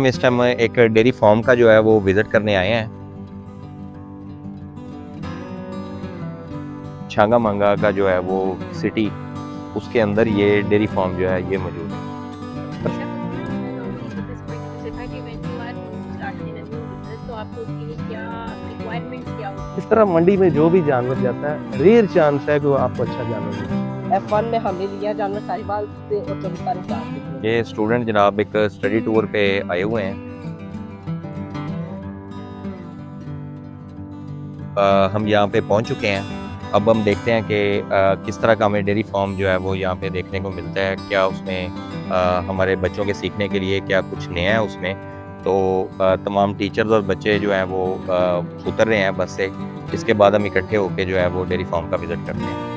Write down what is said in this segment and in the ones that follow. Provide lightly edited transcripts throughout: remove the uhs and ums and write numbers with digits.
हम इस टाइम एक डेयरी फार्म का जो है वो विज़िट करने आए हैं। छांगामांगा का जो है वो सिटी, उसके अंदर ये डेयरी फार्म जो है ये मौजूद है। बेशक नॉर्मली तो दिस पॉइंट मुझे था कि when you are going to start in a new business तो आपको उसके लिए क्या रिक्वायरमेंट्स क्या होती इस हैं? तरह मंडी में जो भी जानवर जाता है, रेयर चांस है कि वो आपको अच्छा जानवर मिले। F1 में हमने लिया जानवर साहिवाल से और चमत्कारी जात के थे। ये स्टूडेंट जनाब एक स्टडी टूर पे आए हुए हैं। हम यहाँ पे पहुँच चुके हैं। अब हम देखते हैं कि किस तरह का हमें डेयरी फार्म जो है वो यहाँ पे देखने को मिलता है। क्या उसमें हमारे बच्चों के सीखने के लिए क्या कुछ नया है उसमें। तो तमाम टीचर्स और बच्चे जो हैं वो उतर रहे हैं बस से। इसके बाद हम इकट्ठे होके जो है वो डेयरी फार्म का विज़िट करते हैं।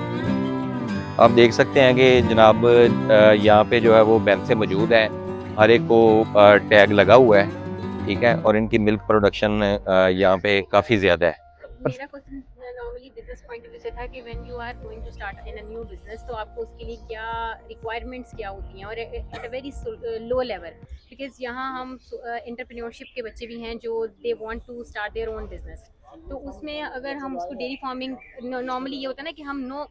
आप देख सकते हैं कि जनाब यहाँ पे जो है वो भैंसें मौजूद हैं। हर एक को टैग लगा हुआ है, ठीक है? और इनकी मिल्क प्रोडक्शन यहाँ पे काफ़ी ज़्यादा है। मेरा question normally business point of view से था कि when you are going to start in a new business तो आपको उसके लिए क्या रिक्वायरमेंट्स क्या होती हैं और at a very low level, because यहाँ हम एंटरप्रेन्योरशिप के बच्चे भी हैं जो they want to start their own business. तो उसमें अगर हम उसको डेयरी फार्मिंग, नॉर्मली ये होता है ना कि हम नो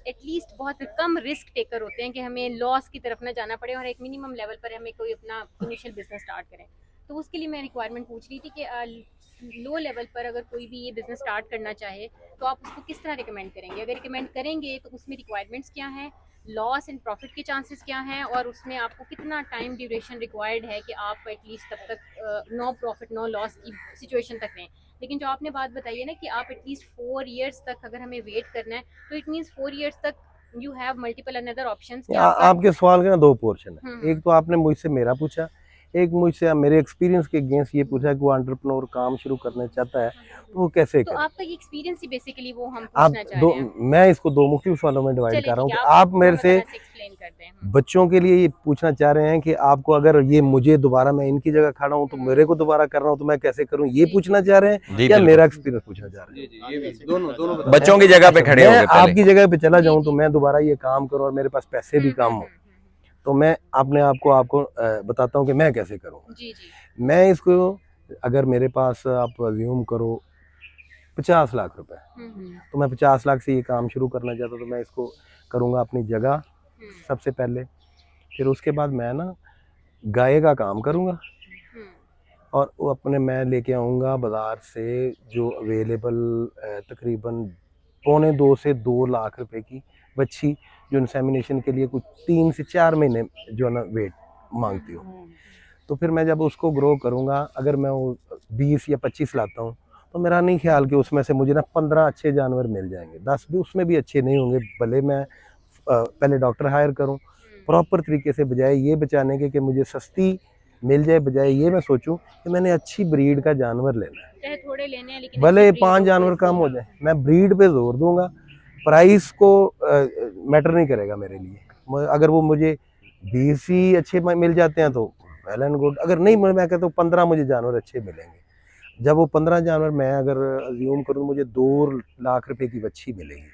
एटलीस्ट बहुत कम रिस्क टेकर होते हैं कि हमें लॉस की तरफ ना जाना पड़े और एक मिनिमम लेवल पर हमें कोई अपना इनिशियल बिजनेस स्टार्ट करें। तो उसके लिए मैं रिक्वायरमेंट पूछ रही थी कि लो लेवल पर अगर कोई भी ये बिजनेस स्टार्ट करना चाहे तो आप उसको किस तरह रिकमेंड करेंगे? अगर रिकमेंड करेंगे तो उसमें रिक्वायरमेंट्स क्या हैं, लॉस एंड प्रॉफिट के चांसेस क्या हैं और उसमें आपको कितना टाइम ड्यूरेशन रिक्वायर्ड है कि आप एटलीस्ट तब तक नो प्रॉफिट नो लॉस की सिचुएशन तक रहें। लेकिन जो आपने बात बताई है ना कि आप एटलीस्ट 4 ईयर्स तक अगर हमें वेट करना है तो इट मीन्स 4 ईयर्स तक you have multiple another options कि आपका। आपके सवाल के ना दो पोर्शन है। हम्म। एक तो आपने मुझसे मेरा पूछा, एक मुझसे मेरे एक्सपीरियंस के अगेंस्ट ये पूछा कि वो एंटरप्रेन्योर काम शुरू करना चाहता है तो वो कैसे तो करे। आपका ये एक्सपीरियंस ही बेसिकली वो हम आप पूछना चाह दो, रहे हैं। मैं इसको दो मुख्य सवालों में डिवाइड चलिए कर रहा ठीक हूँ है, कि आप आप मेरे दोनों से तरह से एक्सप्लेन कर दें। बच्चों के लिए ये पूछना चाह रहे हैं कि आपको अगर ये मुझे दोबारा मैं इनकी जगह खड़ा हूँ तो मेरे को दोबारा करना हो तो मैं कैसे करूँ, ये जी पूछना चाह रहे हैं जी या बिल्कुल। मेरा एक्सपीरियंस पूछना चाह रहे हैं। जी जी, ये भी दोनों दोनों बता बच्चों की जगह पे अच्छा, खड़े मैं होगे पहले। आपकी जगह पे चला जी जाऊं तो जी। मैं दोबारा ये काम करूं और मेरे पास पैसे भी कम हो तो मैं अपने आप को आपको बताता हूं कि मैं कैसे करूंगा। जी जी। मैं इसको, अगर मेरे पास आप अज्यूम करो 50 लाख रुपए, तो मैं 50 लाख से ये काम शुरू करना चाहता हूँ तो मैं इसको करूँगा अपनी जगह सबसे पहले। फिर उसके बाद मैं ना गाय का काम करूँगा और वो अपने मैं लेके आऊँगा बाज़ार से जो अवेलेबल तकरीबन 1.25 से 2 लाख रुपए की बच्ची जो इंसेमिनेशन के लिए कुछ 3 से 4 महीने जो है ना वेट मांगती हो। तो फिर मैं जब उसको ग्रो करूँगा, अगर मैं वो 20 या 25 लाता हूँ तो मेरा नहीं ख्याल कि उसमें से मुझे ना 15 अच्छे जानवर मिल जाएंगे। 10 भी उसमें भी अच्छे नहीं होंगे, भले मैं पहले डॉक्टर हायर करूँ प्रॉपर तरीके से, बजाय ये बचाने के कि मुझे सस्ती मिल जाए, बजाय ये मैं सोचूं कि मैंने अच्छी ब्रीड का जानवर लेना है। चाहे थोड़े लेने हैं लेकिन भले अच्छी breed 5 हो जानवर तो कम हो उसको। जाए, मैं ब्रीड पे जोर दूंगा। प्राइस को मैटर नहीं करेगा मेरे लिए। अगर वो मुझे 20 ही अच्छे मिल जाते हैं तो वेल एंड गुड, अगर नहीं मैं कहता हूँ 15 मुझे जानवर अच्छे मिलेंगे। जब वो 15 जानवर मैं अगर अज्यूम करूँ मुझे 2 लाख रुपए की बच्ची मिलेगी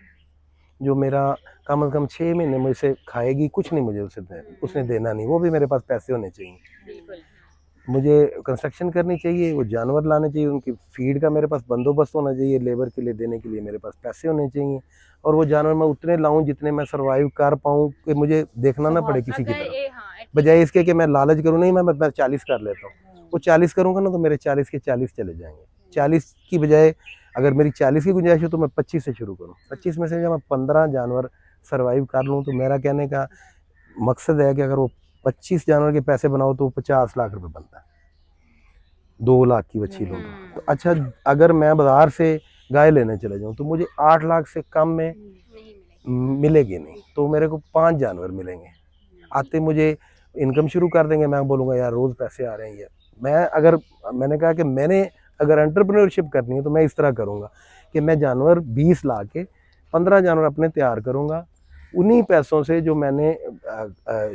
जो मेरा कम से कम 6 महीने मुझसे खाएगी, कुछ नहीं मुझे उसने देना नहीं, वो भी मेरे पास पैसे होने चाहिए। बिल्कुल। मुझे कंस्ट्रक्शन करनी चाहिए, वो जानवर लाने चाहिए, उनकी फीड का मेरे पास बंदोबस्त होना चाहिए, लेबर के लिए देने के लिए मेरे पास पैसे होने चाहिए और वो जानवर मैं उतने लाऊं जितने मैं सर्वाइव कर पाऊँ, कि मुझे देखना ना पड़े किसी की अगर तरफ। हाँ बजाय इसके कि मैं लालच करूँ, नहीं मैं 40 कर लेता हूँ, वो 40 करूँगा ना तो मेरे 40 के 40 चले जाएंगे। 40 की बजाय अगर मेरी 40 की गुंजाइश हो तो मैं 25 से शुरू करूँ। 25 में से जब मैं 15 जानवर सर्वाइव कर लूँ तो मेरा कहने का मकसद है कि अगर वो 25 जानवर के पैसे बनाओ तो 50 लाख रुपए बनता है, 2 लाख की बच्ची लूँ तो। अच्छा, अगर मैं बाजार से गाय लेने चले जाऊँ तो मुझे 8 लाख से कम में नहीं मिलेगी। मिलेगी नहीं, तो मेरे को 5 जानवर मिलेंगे। आते मुझे इनकम शुरू कर देंगे, मैं बोलूँगा यार रोज़ पैसे आ रहे हैं ये। मैंने कहा कि मैंने अगर एंटरप्रेन्योरशिप करनी है तो मैं इस तरह करूँगा कि मैं जानवर 20 ला के 15 जानवर अपने तैयार करूँगा। उन्हीं पैसों से जो मैंने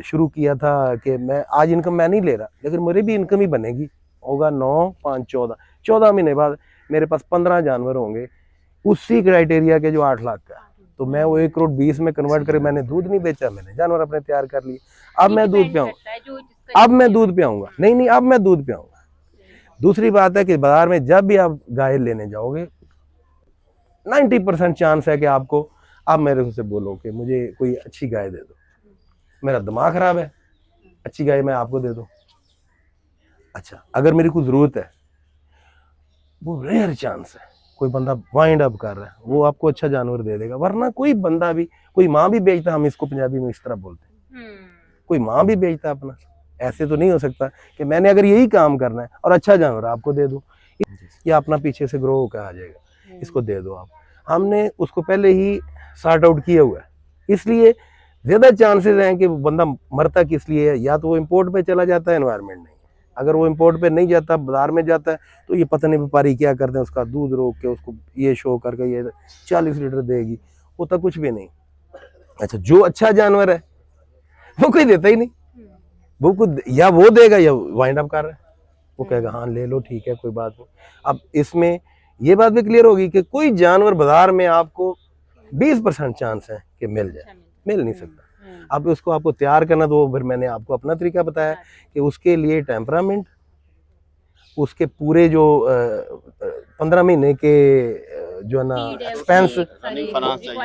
शुरू किया था कि मैं आज इनकम मैं नहीं ले रहा, लेकिन मेरी भी इनकम ही बनेगी, होगा 9, 5, 14 महीने बाद मेरे पास 15 जानवर होंगे उसी क्राइटेरिया के जो 8 लाख का। तो मैं वो 1 करोड़ 20 में कन्वर्ट करे, मैंने दूध नहीं बेचा, मैंने जानवर अपने तैयार कर लिए। अब मैं दूध पे आऊँगा, अब मैं दूध पे आऊँगा, नहीं अब मैं दूध पे आऊँगा। दूसरी बात है कि बाजार में जब भी आप गाय लेने जाओगे 90% चांस है कि आपको, आप मेरे से बोलो कि मुझे कोई अच्छी गाय दे दो, मेरा दिमाग खराब है, अच्छी गाय मैं आपको दे दूं। अच्छा, अगर मेरी कोई जरूरत है, वो रेयर चांस है कोई बंदा वाइंड अप कर रहा है वो आपको अच्छा जानवर दे देगा, वरना कोई बंदा भी, कोई माँ भी बेचता, हम इसको पंजाबी में इस तरह बोलते हैं, कोई माँ भी बेचता अपना। ऐसे तो नहीं हो सकता कि मैंने अगर यही काम करना है और अच्छा जानवर आपको दे दूं, या अपना पीछे से ग्रो होकर आ जाएगा, इसको दे दो आप। हमने उसको पहले ही सॉर्ट आउट किया हुआ है, इसलिए ज्यादा चांसेस हैं कि वो बंदा मरता किस लिए है, या तो वो इम्पोर्ट पे चला जाता है, एनवायरनमेंट नहीं, अगर वो इम्पोर्ट पे नहीं जाता, बाजार में जाता है, तो ये पता नहीं व्यापारी क्या करते हैं, उसका दूध रोक के उसको ये शो करके ये 40 लीटर देगी, होता कुछ भी नहीं। अच्छा, जो अच्छा जानवर है वो कोई देता ही नहीं, वो खुद या वो देगा या वाइंड अप कर रहा है, वो कहेगा हाँ ले लो ठीक है कोई बात नहीं। अब इसमें ये बात भी क्लियर होगी कि कोई जानवर बाजार में आपको 20% चांस है कि मिल जाए, मिल नहीं सकता। अब उसको आपको तैयार करना, तो फिर मैंने आपको अपना तरीका बताया कि उसके लिए टेम्परामेंट, उसके पूरे जो 15 महीने के जो है ना एक्सपेंस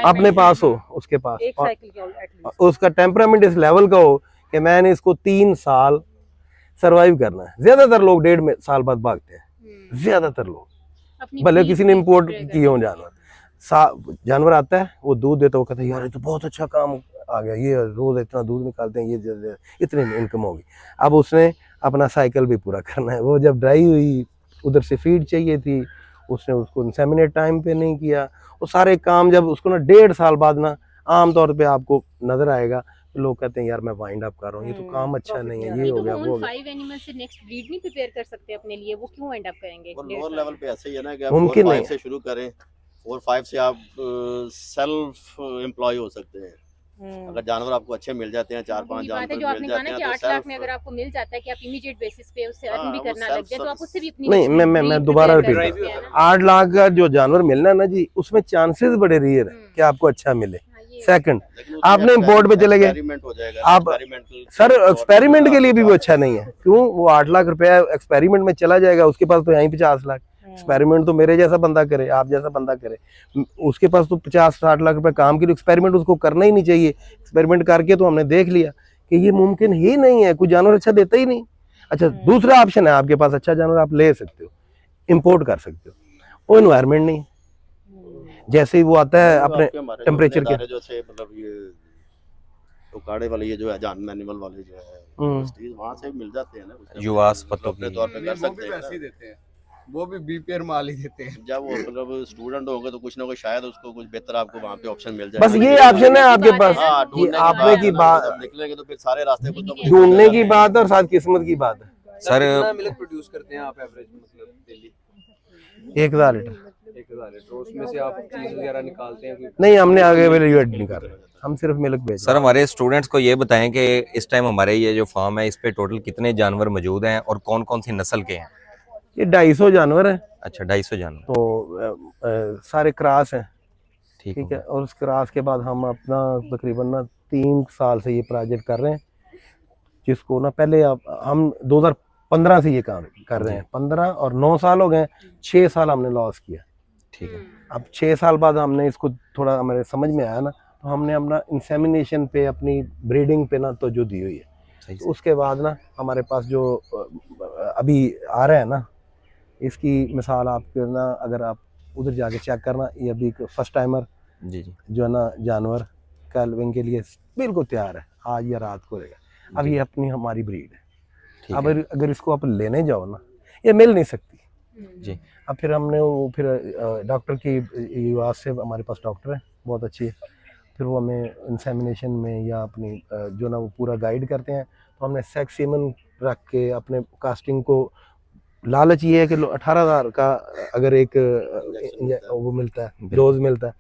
अपने पास हो, उसके पास एक साइकिल के एटलीस्ट उसका टेम्परामेंट इस लेवल का हो कि मैंने इसको 3 साल सरवाइव करना है। ज्यादातर लोग 1.5 साल बाद भागते हैं, ज्यादातर लोग, भले किसी ने इम्पोर्ट किए हो जानवर, जानवर आता है वो दूध देता है, वो कहता है यार ये तो बहुत अच्छा काम आ गया, ये रोज इतना दूध निकालते हैं, ये इतनी इनकम होगी। अब उसने अपना साइकिल भी पूरा करना है, वो जब ड्राई हुई, उधर से फीड चाहिए थी, उसने उसको इंसेमिनेट टाइम पे नहीं किया, वो सारे काम जब उसको ना 1.5 साल बाद ना आमतौर पे आपको नजर आएगा, तो लोग कहते हैं यार मैं वाइंड अप कर रहा हूँ, ये तो काम अच्छा नहीं है, ये हो गया वो हो गया। 5 एनिमल से नेक्स्ट ब्रीड नहीं प्रिपेयर कर सकते अपने लिए, वो क्यों एंड अप करेंगे? और लोअर लेवल पे ऐसे ही है ना कि आप मुमकिन 4-5 नहीं से शुरू करें, 4-5 से आप सेल्फ एम्प्लॉय हो सकते हैं। अगर जानवर आपको अच्छे मिल जाते हैं, 4-5 ये बात है जानवर जो आपने मिल कहा जाते ना हैं कि तो 8 लाख सेल्फ में अगर आपको मिल जाता है कि आप इमीडिएट बेसिस पे उससे अर्न हाँ, भी वो करना self लग जाए, तो आप उससे भी अपनी नहीं, मैं दोबारा रिपीट कर रहा हूँ, 8 लाख का जो जानवर मिलना है ना जी, उसमें चांसेस बड़े रेयर है कि आपको अच्छा मिले। सेकंड, आपने इम्पोर्ट पे चले गए, एक्सपेरिमेंट हो जाएगा, आप सर एक्सपेरिमेंट के लिए भी वो अच्छा नहीं है, क्यों? वो 8 लाख रुपया एक्सपेरिमेंट में चला जाएगा, उसके पास तो यहीं 50 लाख। एक्सपेरिमेंट तो मेरे जैसा बंदा करे, आप जैसा बंदा करे, उसके पास तो 50-60 लाख रुपए काम के लिए, एक्सपेरिमेंट उसको करना ही नहीं चाहिए। एक्सपेरिमेंट करके तो हमने देख लिया कि ये मुमकिन ही नहीं है, कोई जानवर अच्छा देता ही नहीं। अच्छा, दूसरा ऑप्शन है आपके पास, अच्छा जानवर आप ले सकते हो, इंपोर्ट कर सकते हो, वो एनवायरनमेंट नहीं, जैसे ही वो आता है अपने टेम्परेचर के, जो थे मतलब ये उकाड़े वाले, ये जो है जान मैनुअल वाले जो है वहां से मिल जाते हैं ना, युवास पत्तों अपने की तौर पे कर वो सकते भी वैसे ही हैं। देते हैं, वो भी बीपीआर माल ही देते हैं। जब वो मतलब स्टूडेंट होंगे तो कुछ ना कुछ शायद उसको कुछ बेहतर आपको वहाँ पे ऑप्शन मिल जाए। बस ये ऑप्शन है आपके पास, हाँ, ये ढूंढने आपने की बात, जब निकलेंगे तो फिर सारे रास्ते कुछ ना कुछ ढूंढने की बात और साथ किस्मत की बात है। सर कितना मिल्क प्रोड्यूस करते हैं आप एवरेज, मतलब डेली? 1000 लीटर 1000 लीटर, उसमें से आप चीज वगैरह निकालते हैं? नहीं, हमने आगे वैल्यूएट नहीं कर रहे, हम सिर्फ मिल्क बेच सर हमारे स्टूडेंट्स को ये बताएं कि इस टाइम हमारे ये जो फार्म है इस पे टोटल कितने जानवर मौजूद हैं और कौन कौन सी नस्ल के हैं? ये 250 जानवर है, अच्छा, 250 जानवर, तो सारे क्रॉस हैं, ठीक ठीक है। और उस क्रॉस के बाद हम अपना तकरीबन ना 3 साल से ये प्रोजेक्ट कर रहे हैं, जिसको ना पहले हम 2015 से ये काम कर रहे हैं, 15 और 9 साल हो गए, 6 साल हमने लॉस किया, ठीक है। अब 6 साल बाद हमने इसको थोड़ा हमारे समझ में आया ना, तो हमने अपना इंसेमिनेशन पे, अपनी ब्रीडिंग पे ना तवज्जो दी हुई है। तो उसके बाद ना हमारे पास जो अभी आ रहा है ना, इसकी मिसाल आपके ना, अगर आप उधर जाके चेक करना, ये अभी फर्स्ट टाइमर जी जी जो है ना जानवर कैल्विंग के लिए बिल्कुल तैयार है, आज या रात को रहेगा। अब ये अपनी हमारी ब्रीड है, ठीक अब है अगर इसको आप लेने जाओ ना, ये मिल नहीं सकती जी। अब फिर हमने वो फिर डॉक्टर की युवास से, हमारे पास डॉक्टर है बहुत अच्छी है, फिर वो हमें इंसेमिनेशन में या अपनी जो ना वो पूरा गाइड करते हैं। तो हमने सेक्स सीमन रख के अपने कास्टिंग को, लालच ये है कि 18,000 का अगर एक वो मिलता है, डोज मिलता है,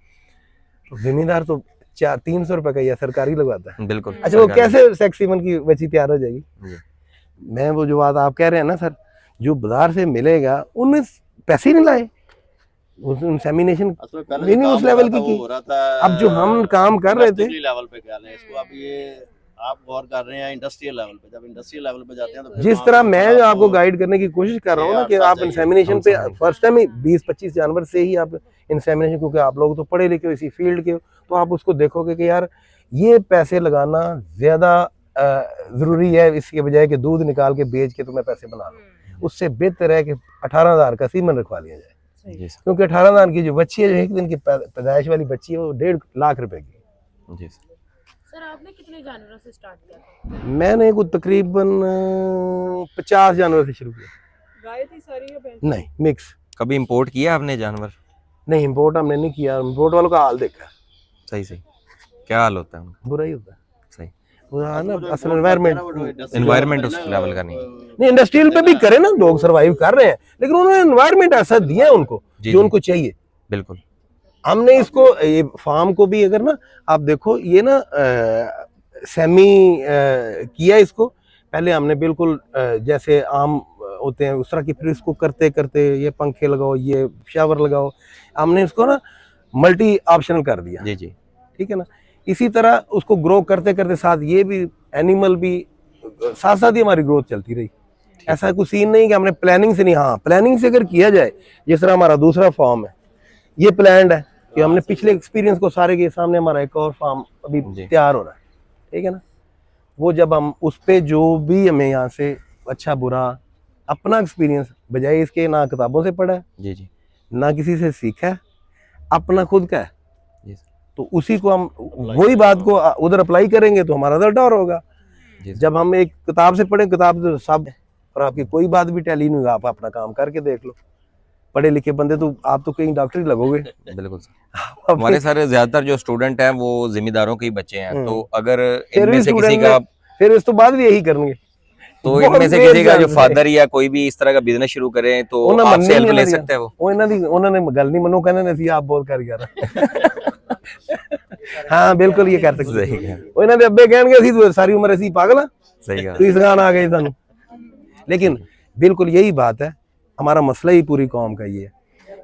तो जिम्मेदार तो 300 रुपये का या सरकारी लगवाता है। बिल्कुल। अच्छा, वो कैसे सेक्स सीमन की बच्ची तैयार हो जाएगी? जी। मैं वो जो बात आप कह रहे हैं ना सर, जो बाजार से मिलेगा उनमें पैसे नहीं लाए, उस इंसेमिनेशन नहीं उस लेवल की हो रहा था। अब जो हम काम कर रहे थे लेवल पे कह रहे हैं इसको, अब ये आप गौर कर रहे हैं इंडस्ट्रियल लेवल पे, जब इंडस्ट्रियल लेवल पे जाते हैं तो फिर जिस वहाँ तरह पे मैं आपको आपको गाइड करने की कोशिश कर रहा हूँ ना कि 6-8 आप साल इंसेमिनेशन पे चाहिए। फर्स्ट टाइम ही 20-25 जानवर से ही आप इंसेमिनेशन, क्योंकि आप लोग तो पढ़े लिखे हो इसी फील्ड के हो, तो आप उसको देखोगे कि यार ये पैसे लगाना ज़्यादा ज़रूरी है इसके बजाय कि दूध निकाल के बेच के तुम्हें पैसे बना लो। उससे बेहतर है कि 18,000 का सीमन रखवा लिया जाए, जी सर। क्योंकि 18,000 की जो बच्ची है, जो एक दिन की पैदाइश वाली बच्ची है, वो 1.5 लाख रुपए की। जी सर। सर आपने कितने जानवरों से स्टार्ट किया था? मैंने को तकरीबन 50 जानवर से शुरू किया। गाय थी सारी या भैंस? नहीं, मिक्स। कभी इंपोर्ट किया आपने जानवर? नहीं, इम्पोर्ट हमने नहीं किया। इम्पोर्ट वालों का हाल देखा, सही सही, क्या हाल होता है उनका? बुरा ही होता है। सही, बुरा है ना, वो जो असल import एनवायरनमेंट। करते हैं ना, वो जो Environment industrial उस level का नहीं। नहीं, इंडस्ट्रियल पे भी करे ना, लोग सरवाइव कर रहे हैं, लेकिन उन्होंने एनवायरनमेंट ऐसा दिया है उनको जी, जो जी। उनको चाहिए। बिल्कुल। हमने इसको, ये फार्म को भी अगर ना आप देखो, ये ना सेमी किया इसको। पहले हमने बिल्कुल जैसे आम होते हैं उस तरह की, फिर इसको करते करते ये पंखे लगाओ, ये शावर लगाओ, हमने इसको ना मल्टी ऑप्शनल कर दिया। जी जी। ठीक है ना, इसी तरह उसको ग्रो करते करते साथ ये भी एनिमल भी साथ साथ ही हमारी ग्रोथ चलती रही। ऐसा कुछ सीन नहीं कि हमने प्लानिंग से नहीं, हाँ प्लानिंग से अगर किया जाए, जिस तरह हमारा दूसरा फार्म है, ये प्लान्ड है कि हमने पिछले एक्सपीरियंस को सारे के सामने, हमारा एक और फार्म अभी जी। तैयार हो रहा है, ठीक है ना। वो जब हम उस पे जो भी हमें यहाँ से अच्छा बुरा अपना एक्सपीरियंस, बजाय इसके ना किताबों से पढ़ा है, जी जी। ना किसी से सीखा है, अपना खुद का है, जी सर। तो उसी को हम वही बात को उधर अप्लाई करेंगे तो हमारा रिजल्ट और होगा। जी सर। जब हम एक किताब से पढ़े, किताब तो सब, और आपकी कोई बात भी टैली नहीं होगा, आप अपना काम करके देख लो। पढ़े लिखे बंदे तो आप तो कहीं डॉक्टर ही लगोगे। बिल्कुल सर। हमारे सारे ज्यादातर जो स्टूडेंट हैं वो जिम्मेदारों के ही बच्चे हैं, तो अगर इनमें से किसी का, फिर इस तो बाद भी यही करेंगे, तो इनमें से किसी का जो फादर या कोई भी इस तरह का बिजनेस शुरू करे तो आपसे हेल्प ले सकते हैं वो उन्होंने गल नहीं मनो, कहने नहीं आप बोल कर यार। हाँ बिल्कुल ये कर सकते सही है। हैं। इन्होंने अब्बे कहणगे ਅਸੀਂ तो सारी उम्र ऐसी पागल हाँ, सही कहा। तो इस गान आ गए सानू। लेकिन बिल्कुल यही बात है, हमारा मसला ही पूरी कौम का ये है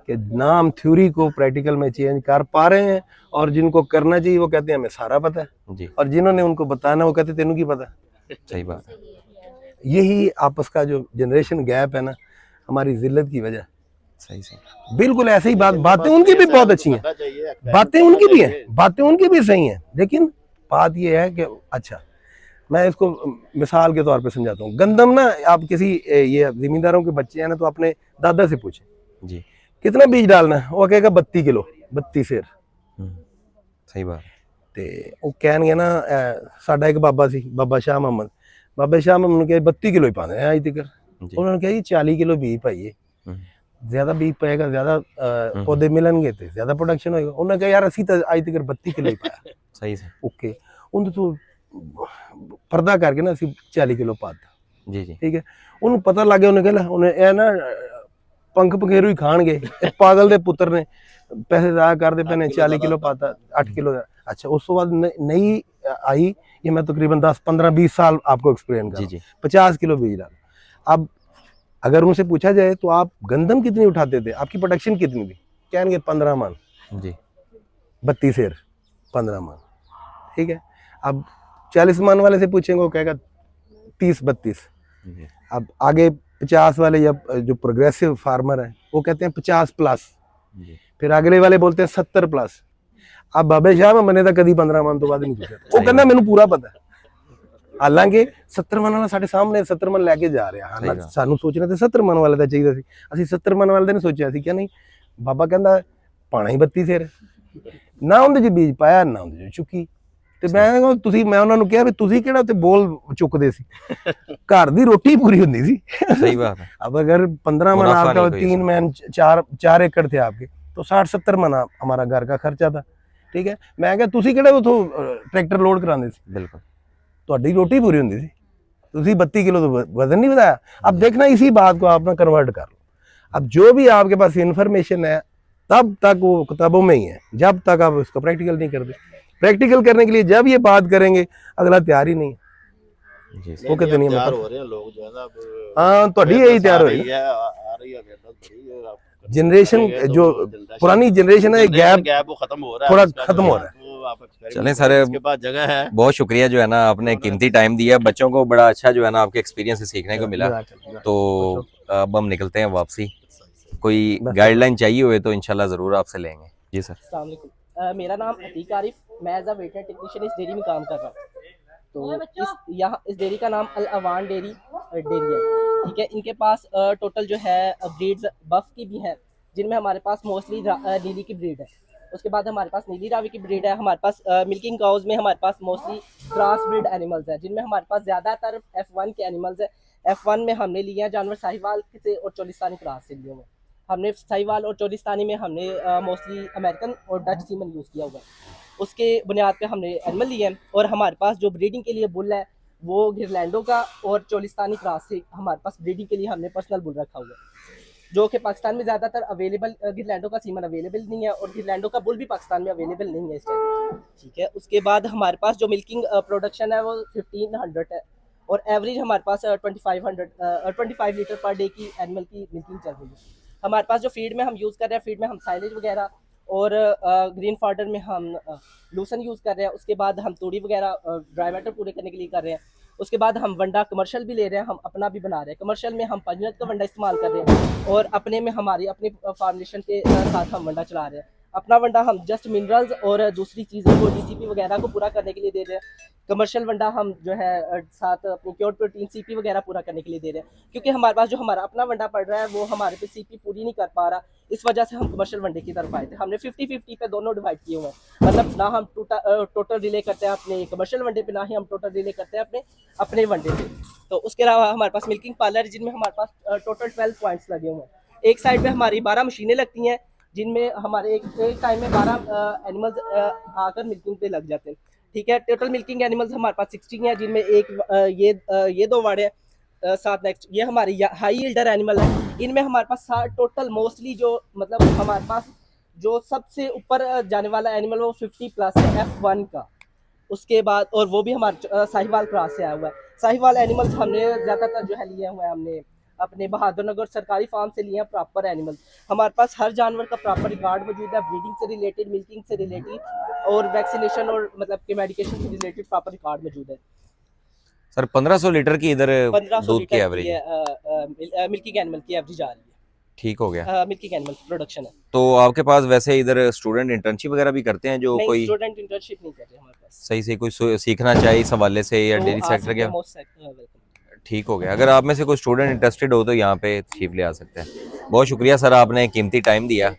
कि ना हम थ्योरी को प्रैक्टिकल में चेंज कर पा रहे हैं, और जिनको करना चाहिए वो कहते हैं हमें सारा पता है, जी, और जिन्होंने उनको बताना वो कहते तेनू की पता। सही बात। यही आपस का जो जनरेशन गैप है ना, हमारी जिल्लत की वजह। सही सही। बिल्कुल ऐसे ही बातें उनकी भी बहुत अच्छी हैं, बातें उनकी भी हैं, बातें उनकी भी सही हैं, लेकिन बात ये है कि अच्छा, मैं इसको मिसाल के तौर पे समझाता हूँ। गंदम ना, आप किसी ये जमींदारों के बच्चे हैं ना, तो अपने दादा से पूछें जी, कितना बीज डालना है, वो कहेगा 32 किलो, 32 सेर। सही बात। ਤੇ ਉਹ ਕਹਿਣਗੇ ਨਾ ਸਾਡਾ ਇੱਕ ਬਾਬਾ ਸੀ, ਬਾਬਾ ਸ਼ਾਹ ਮੁਹੰਮਦ, ਬਾਬਾ ਸ਼ਾਹ ਮੁਹੰਮਦ ਨੂੰ ਕਿਹਾ 32 ਕਿਲੋ ਹੀ ਪਾਉਂਦੇ ਆ ਅੱਜ ਤੱਕ। जी। ਉਹਨਾਂ ਨੇ ਕਿਹਾ ਜੀ 40 ਕਿਲੋ ਬੀਜ ਪਾਈਏ, ਜ਼ਿਆਦਾ ਬੀਜ ਪਏਗਾ, ਜ਼ਿਆਦਾ ਪੌਦੇ ਮਿਲਣਗੇ ਤੇ ਜ਼ਿਆਦਾ ਪ੍ਰੋਡਕਸ਼ਨ ਹੋਏਗਾ। ਉਹਨਾਂ ਨੇ ਕਿਹਾ ਯਾਰ ਅਸੀਂ ਤਾਂ ਅੱਜ ਤੱਕ 32 ਕਿਲੋ ਹੀ ਪਾਇਆ। सही से। ਓਕੇ, ਉਹਦੇ ਤੋਂ ਪਰਦਾ ਕਰਕੇ ਨਾ ਅਸੀਂ 40 ਕਿਲੋ ਪਾਤਾ। जी जी। ਠੀਕ ਹੈ, ਉਹਨੂੰ ਪਤਾ ਲੱਗ ਗਿਆ, ਉਹਨੇ ਕਹਿੰਦਾ ਉਹਨੇ ਇਹ ਨਾ ਪੰਖ ਪਖੇਰੂ ਹੀ ਖਾਣਗੇ, ਇਹ ਪਾਗਲ ਦੇ ਪੁੱਤਰ ਨੇ ਪੈਸੇ ਜ਼ਾਇਆ ਕਰਦੇ ਪਏ ਨੇ, 40 ਕਿਲੋ ਪਾਤਾ, 8 किलो। अच्छा, उस तो बाद नई आई, ये मैं तकरीबन 10, 15, 20 साल आपको एक्सप्लेन कर, जी जी। 50 किलो बीज डाला। अब अगर उनसे पूछा जाए तो आप गंदम कितनी उठाते थे, आपकी प्रोडक्शन कितनी थी, कहेंगे 15 मन जी। 32 सेर 15 मन, ठीक है। अब 40 मन वाले से पूछेंगे, वो कहेगा 30-32। जी। अब आगे 50 वाले या जो प्रोग्रेसिव फार्मर है वो कहते हैं 50+, जी। फिर अगले वाले बोलते हैं 70+। अब बाबे शाह मैंने तो कभी 15 मन तो बाद नहीं पूछा, वो कहना मैनू पूरा पता है। हालांकि 70 मन वाला साढ़े सामने 70 मन लैके जा रहा, हालांकि सानू सोचना तो 70 मन वाले का चाहिए सी, ਅਸੀਂ 70 मन वाले ने सोचा सी क्या नहीं। बाबा कहता पाना ही 32 सेर, ना ਉਹਦੇ ਚ ਬੀਜ ਪਾਇਆ ਨਾ ਉਹਦੇ ਚ ਚੁੱਕੀ। ਤੇ ਮੈਂ ਉਹਨਾਂ ਨੂੰ ਕਿਹਾ ਵੀ ਤੁਸੀਂ ਕਿਹੜਾ ਉੱਤੇ ਬੋਲ ਚੁੱਕਦੇ ਸੀ, ਘਰ ਦੀ ਰੋਟੀ ਪੂਰੀ ਹੁੰਦੀ ਸੀ। सही बात है। अब अगर 15 मन आपका 3 मन 4 एकड़ थे आपके, तो 60-70 मन हमारा घर का खर्चा था, ठीक है। मैं क्या ਤੁਸੀਂ ਕਿਹੜਾ ਉਥੋਂ ट्रैक्टर लोड कराते सी, बिल्कुल ਤੁਹਾਡੀ रोटी पूरी ਹੁੰਦੀ ਸੀ, ਤੁਸੀਂ 32 किलो तो वजन नहीं बताया। अब देखना इसी बात को आप ना कन्वर्ट कर लो। अब जो भी आपके पास इंफॉर्मेशन है तब तक वो किताबों में ही है, जब तक आप उसको प्रैक्टिकल नहीं करते। प्रैक्टिकल करने के लिए जब ये बात करेंगे अगला तैयार ही नहीं, जी। वो कहते नहीं तैयार हो रहे हैं लोग जो है ना, हाँ ਤੁਹਾਡੀ यही तैयार हो रही है। आ रही है जनरेशन जो पुरानी जनरेशन है, गैप वो खत्म हो रहा है, थोड़ा उसका खत्म जो हो है रहा है। वो आप experiment चलें करें, सर, जिसके पास जगह है। बहुत शुक्रिया जो है ना, आपने कीमती टाइम दिया, बच्चों को बड़ा अच्छा जो है ना आपके एक्सपीरियंस से सीखने को मिला। तो अब हम निकलते हैं वापसी। कोई गाइडलाइन चाहिए हुए तो इंशाल्लाह ज़रूर आपसे लेंगे। जी सर। अस्सलाम वालेकुम। मेरा नाम अतीक आरिफ, मैं एज अ वेटर टेक्नीशियन इस डेयरी में काम कर रहा हूँ। तो इस डेयरी का नाम अल अवान डेयरी डेयरी है, ठीक है। इनके पास टोटल जो है ब्रीड्स बफ की भी हैं, जिनमें हमारे पास मोस्टली नीली की ब्रीड है। उसके बाद हमारे पास नीली रावी की ब्रीड है। हमारे पास मिल्किंग काउज में हमारे पास मोस्टली क्रॉस ब्रीड एनिमल्स हैं, जिनमें हमारे पास ज़्यादातर F1 के एनिमल्स हैं। F1 में हमने लिए हैं जानवर साहिवाल से और चोलिस्तानी क्रॉस से लिए हुए। हमने साहिवाल और चोलिस्तानी में हमने मोस्टली अमेरिकन और डच सीमन यूज़ किया हुआ है। उसके बुनियाद पे हमने एनिमल लिए हैं। और हमारे पास जो ब्रीडिंग के लिए बुल है वो गिरलैंडो का और चोलिस्तानी क्रॉस से हमारे पास ब्रीडिंग के लिए हमने पर्सनल बुल रखा हुआ है, जो कि पाकिस्तान में ज़्यादातर अवेलेबल गिरलैंडो का सीमन अवेलेबल नहीं है और गिरलैंडो का बुल भी पाकिस्तान में अवेलेबल नहीं है इस टाइम, ठीक है। उसके बाद हमारे पास जो मिल्किंग प्रोडक्शन है वो 1500 है और एवरेज हमारे पास 25 लीटर पर डे की एनिमल की मिल्किंग चल रही है। हमारे पास जो फीड में हम यूज़ कर रहे हैं, फीड में हम साइलेज वगैरह और ग्रीन फार्डर में हम लूसन यूज़ कर रहे हैं। उसके बाद हम तूड़ी वगैरह ड्राई मैटर पूरे करने के लिए कर रहे हैं। उसके बाद हम वंडा कमर्शियल भी ले रहे हैं, हम अपना भी बना रहे हैं। कमर्शियल में हम पंजनत का वंडा इस्तेमाल कर रहे हैं और अपने में हमारी अपनी फार्मेशन के साथ हम वंडा चला रहे हैं। अपना वंडा हम जस्ट मिनरल्स और दूसरी चीज़ों को DCP वगैरह को पूरा करने के लिए दे रहे हैं। कमर्शियल वंडा हम जो है साथ अपनी प्योर प्रोटीन CP वगैरह पूरा करने के लिए दे रहे हैं, क्योंकि हमारे पास जो हमारा अपना वंडा पड़ रहा है वो हमारे पे CP पूरी नहीं कर पा रहा। इस वजह से हम कमर्शियल वनडे की तरफ आए थे। हमने 50-50 पे दोनों डिवाइड किए हुए हैं, मतलब ना हम टोटल रिले करते हैं अपने कमर्शियल वनडे पे, ना ही हम टोटल रिले करते हैं अपने वनडे पे। तो उसके अलावा हमारे पास मिल्किंग पार्लर है, जिनमें हमारे पास टोटल 12 पॉइंट्स लगे हुए हैं। एक साइड पे हमारी 12 मशीनें लगती हैं, जिनमें हमारे एक टाइम में 12 एनिमल्स आकर मिल्किंग पे लग जाते हैं, ठीक है। टोटल मिल्किंग एनिमल्स हमारे पास 60 हैं, जिनमें ये 2 वाड़े हैं। साथ नेक्स्ट ये हमारी हाई यील्डर एनिमल है। इनमें हमारे पास टोटल मोस्टली जो मतलब हमारे पास जो सबसे ऊपर जाने वाला एनिमल वो 50+ है F1 का। उसके बाद और वो भी हमारे साहिवाल क्रॉस से आया हुआ है। साहिवाल एनिमल्स हमने ज़्यादातर जो है लिए हुए हैं हमने अपने बहादुर नगर सरकारी फार्म से लिए हैं प्रॉपर एनिमल्स। हमारे पास हर जानवर का प्रॉपर रिकॉर्ड मौजूद है, ब्रीडिंग से रिलेटेड, मिल्किंग से रिलेटेड और वैक्सीनेशन और मतलब के मेडिकेशन से रिलेटेड प्रॉपर रिकॉर्ड मौजूद है। सर 1500 लीटर की इधर 1500 दूध की लीटर एवरेज की मिल्किंग एनिमल की एवरेज आ रही है। ठीक हो गया। मिल्किंग एनिमल प्रोडक्शन है। तो आपके पास वैसे इधर स्टूडेंट इंटर्नशिप वगैरह भी करते हैं जो नहीं, कोई स्टूडेंट इंटर्नशिप नहीं करते हमारे पास। सही से कोई सीखना चाहे इस हवाले से या तो डेयरी आ सेक्टर सकते के? हैं, most welcome। ठीक हो गया। अगर आप में से कोई स्टूडेंट इंटरेस्टेड हो तो यहाँ पे तशरीफ ले आ सकते हैं। बहुत शुक्रिया सर, आपने कीमती टाइम दिया।